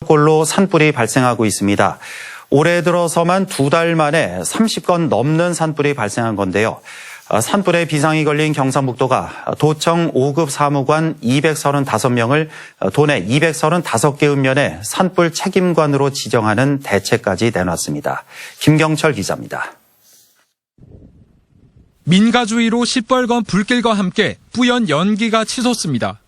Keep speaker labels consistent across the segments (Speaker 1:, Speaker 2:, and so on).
Speaker 1: 골로 산불이 발생하고 있습니다. 올해 들어서만 2달 만에 30건 넘는 산불이 발생한 건데요. 산불에 비상이 걸린 경상북도가 도청 5급 사무관 235명을 도내 235개 읍면에 산불 책임관으로 지정하는 대책까지 내놨습니다. 김경철 기자입니다.
Speaker 2: 민가주의로 시뻘건 불길과 함께 뿌연 연기가 치솟습니다.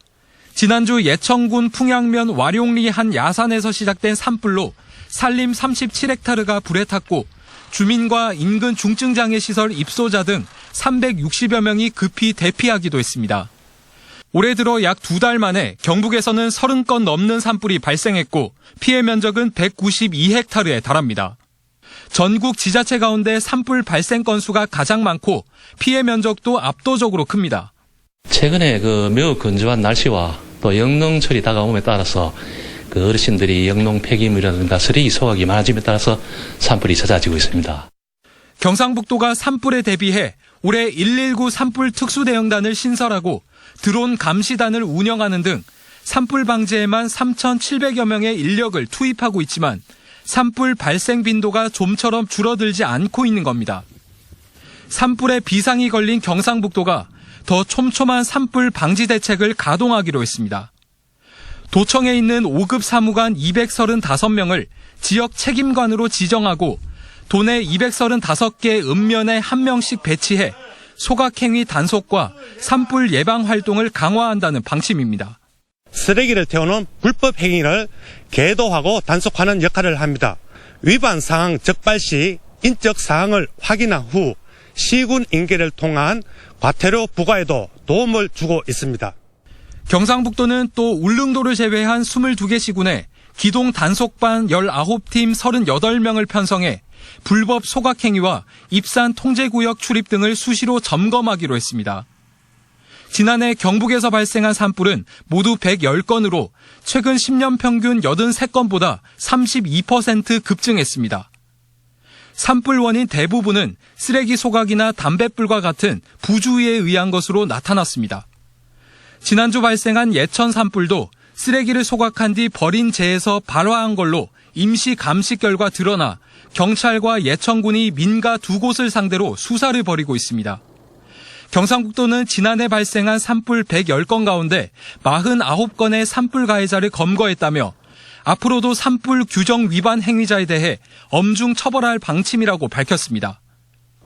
Speaker 2: 지난주 예천군 풍양면 와룡리 한 야산에서 시작된 산불로 산림 37헥타르가 불에 탔고 주민과 인근 중증장애시설 입소자 등 360여 명이 급히 대피하기도 했습니다. 올해 들어 약 2달 만에 경북에서는 30건 넘는 산불이 발생했고 피해 면적은 192헥타르에 달합니다. 전국 지자체 가운데 산불 발생 건수가 가장 많고 피해 면적도 압도적으로 큽니다.
Speaker 3: 최근에 매우 건조한 날씨와 또 영농철이 다가옴에 따라서 어르신들이 영농 폐기물이라든가 쓰레기 소각이 많아짐에 따라서 산불이 잦아지고 있습니다.
Speaker 2: 경상북도가 산불에 대비해 올해 119 산불 특수대응단을 신설하고 드론 감시단을 운영하는 등 산불 방지에만 3,700여 명의 인력을 투입하고 있지만 산불 발생 빈도가 좀처럼 줄어들지 않고 있는 겁니다. 산불에 비상이 걸린 경상북도가 더 촘촘한 산불 방지 대책을 가동하기로 했습니다. 도청에 있는 5급 사무관 235명을 지역 책임관으로 지정하고 도내 235개 읍면에 1명씩 배치해 소각행위 단속과 산불 예방 활동을 강화한다는 방침입니다.
Speaker 4: 쓰레기를 태우는 불법 행위를 계도하고 단속하는 역할을 합니다. 위반 사항 적발 시 인적 사항을 확인한 후 시군 인계를 통한 과태료 부과에도 도움을 주고 있습니다.
Speaker 2: 경상북도는 또 울릉도를 제외한 22개 시군에 기동 단속반 19팀 38명을 편성해 불법 소각행위와 입산 통제구역 출입 등을 수시로 점검하기로 했습니다. 지난해 경북에서 발생한 산불은 모두 110건으로 최근 10년 평균 83건보다 32% 급증했습니다. 산불 원인 대부분은 쓰레기 소각이나 담뱃불과 같은 부주의에 의한 것으로 나타났습니다. 지난주 발생한 예천 산불도 쓰레기를 소각한 뒤 버린 재에서 발화한 걸로 임시 감식 결과 드러나 경찰과 예천군이 민가 2곳을 상대로 수사를 벌이고 있습니다. 경상북도는 지난해 발생한 산불 110건 가운데 49건의 산불 가해자를 검거했다며 앞으로도 산불 규정 위반 행위자에 대해 엄중 처벌할 방침이라고 밝혔습니다.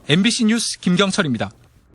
Speaker 2: MBC 뉴스 김경철입니다.